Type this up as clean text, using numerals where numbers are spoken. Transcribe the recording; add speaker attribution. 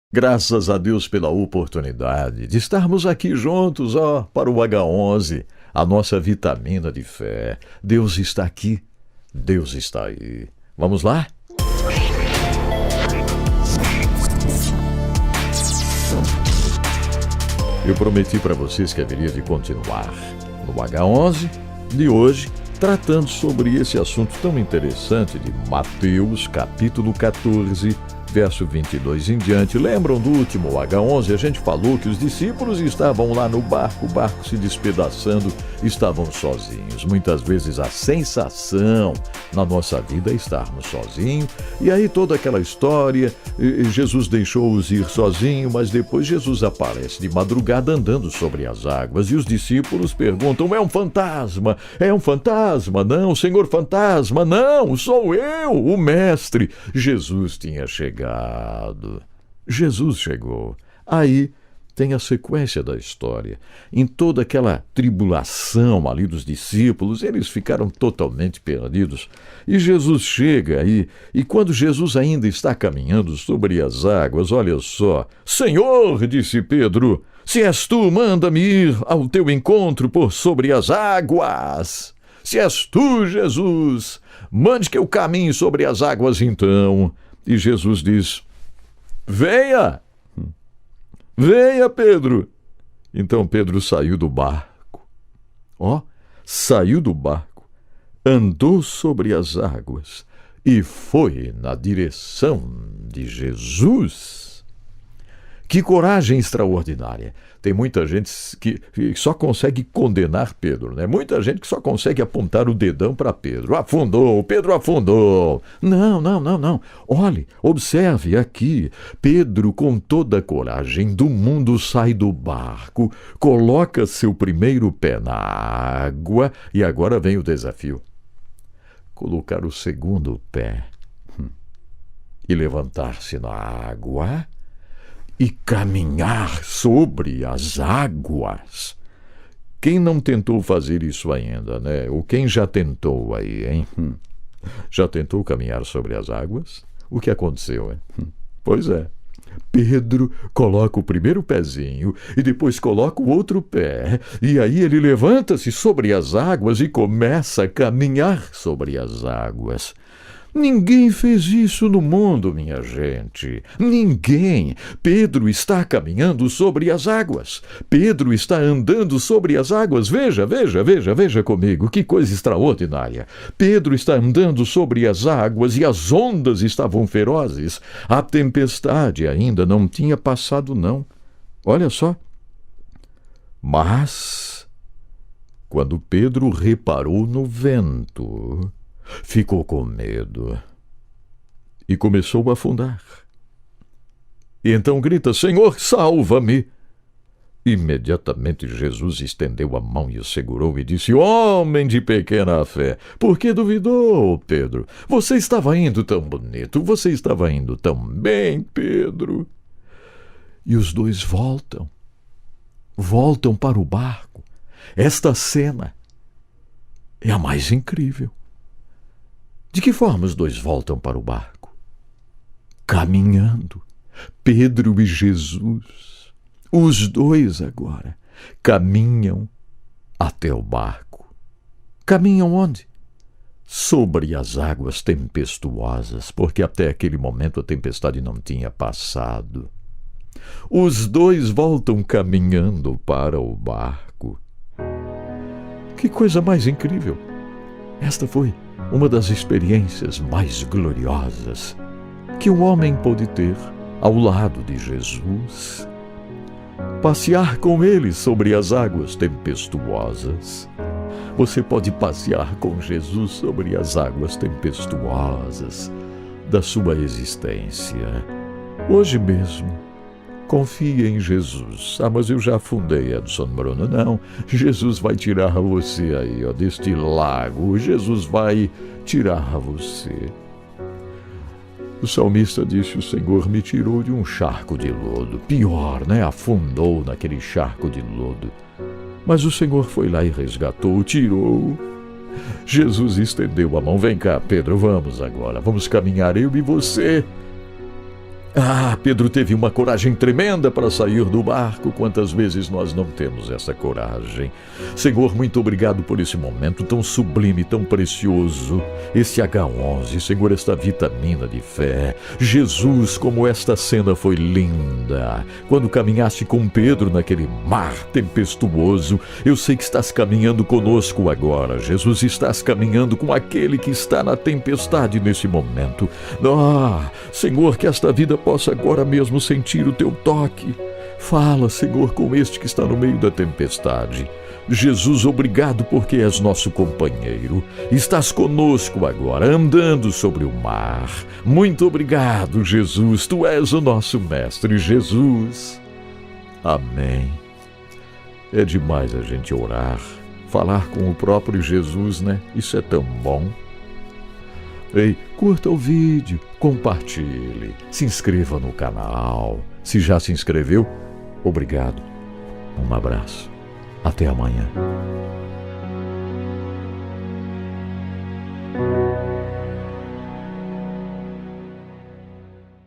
Speaker 1: Graças a Deus pela oportunidade de estarmos aqui juntos, para o H11, a nossa vitamina de fé. Deus está aqui, Deus está aí. Vamos lá? Eu prometi para vocês que haveria de continuar no H11 de hoje, tratando sobre esse assunto tão interessante de Mateus, capítulo 14, verso 22 em diante. Lembram do último H11? A gente falou que os discípulos estavam lá no barco, o barco se despedaçando, estavam sozinhos. Muitas vezes a sensação na nossa vida é estarmos sozinhos. E aí toda aquela história, Jesus deixou-os ir sozinho, mas depois Jesus aparece de madrugada andando sobre as águas. E os discípulos perguntam: é um fantasma? É um fantasma? Não, Senhor, fantasma, não, sou eu, o mestre. Jesus tinha chegado. Jesus chegou. Aí tem a sequência da história. Em toda aquela tribulação ali dos discípulos, eles ficaram totalmente perdidos. E Jesus chega aí, e quando Jesus ainda está caminhando sobre as águas, olha só: Senhor, disse Pedro, se és tu, manda-me ir ao teu encontro por sobre as águas. Se és tu, Jesus, mande que eu caminhe sobre as águas então. E Jesus diz: venha, venha, Pedro. Então Pedro saiu do barco, saiu do barco, andou sobre as águas e foi na direção de Jesus. Que coragem extraordinária! Tem muita gente que só consegue condenar Pedro, né? Muita gente que só consegue apontar o dedão para Pedro. Afundou, Pedro afundou. Não. Olhe, observe aqui. Pedro, com toda a coragem do mundo, sai do barco, coloca seu primeiro pé na água e agora vem o desafio. Colocar o segundo pé e levantar-se na água e caminhar sobre as águas. Quem não tentou fazer isso ainda, né? Ou quem já tentou aí, hein? Já tentou caminhar sobre as águas? O que aconteceu, hein? Pois é. Pedro coloca o primeiro pezinho e depois coloca o outro pé. E aí ele levanta-se sobre as águas e começa a caminhar sobre as águas. Ninguém fez isso no mundo, minha gente. Ninguém. Pedro está caminhando sobre as águas. Pedro está andando sobre as águas. Veja comigo. Que coisa extraordinária. Pedro está andando sobre as águas e as ondas estavam ferozes. A tempestade ainda não tinha passado, não. Olha só. Mas, quando Pedro reparou no vento, ficou com medo e começou a afundar. E então grita: Senhor, salva-me! Imediatamente Jesus estendeu a mão e o segurou e disse: homem de pequena fé, por que duvidou, Pedro? Você estava indo tão bonito, você estava indo tão bem, Pedro. E os dois voltam para o barco. Esta cena é a mais incrível. De que forma os dois voltam para o barco? Caminhando. Pedro e Jesus. Os dois agora caminham até o barco. Caminham onde? Sobre as águas tempestuosas, porque até aquele momento a tempestade não tinha passado. Os dois voltam caminhando para o barco. Que coisa mais incrível! Esta foi uma das experiências mais gloriosas que um homem pôde ter ao lado de Jesus. Passear com ele sobre as águas tempestuosas. Você pode passear com Jesus sobre as águas tempestuosas da sua existência. Hoje mesmo. Confie em Jesus. Mas eu já afundei, Edson Bruno. Não, Jesus vai tirar você aí, deste lago. Jesus vai tirar você. O salmista disse: o Senhor me tirou de um charco de lodo. Pior, né? Afundou naquele charco de lodo. Mas o Senhor foi lá e resgatou, tirou. Jesus estendeu a mão. Vem cá, Pedro, vamos agora. Vamos caminhar, eu e você. Ah, Pedro teve uma coragem tremenda para sair do barco. Quantas vezes nós não temos essa coragem? Senhor, muito obrigado por esse momento tão sublime, tão precioso. Esse H11, Senhor, esta vitamina de fé. Jesus, como esta cena foi linda. Quando caminhaste com Pedro naquele mar tempestuoso, eu sei que estás caminhando conosco agora. Jesus, estás caminhando com aquele que está na tempestade nesse momento. Ah, Senhor, que esta vida possa agora mesmo sentir o teu toque. Fala, Senhor, com este que está no meio da tempestade. Jesus, obrigado porque és nosso companheiro. Estás conosco agora, andando sobre o mar. Muito obrigado, Jesus. Tu és o nosso mestre, Jesus. Amém. É demais a gente orar, falar com o próprio Jesus, né? Isso é tão bom. Ei, curta o vídeo, compartilhe, se inscreva no canal. Se já se inscreveu, obrigado. Um abraço. Até amanhã.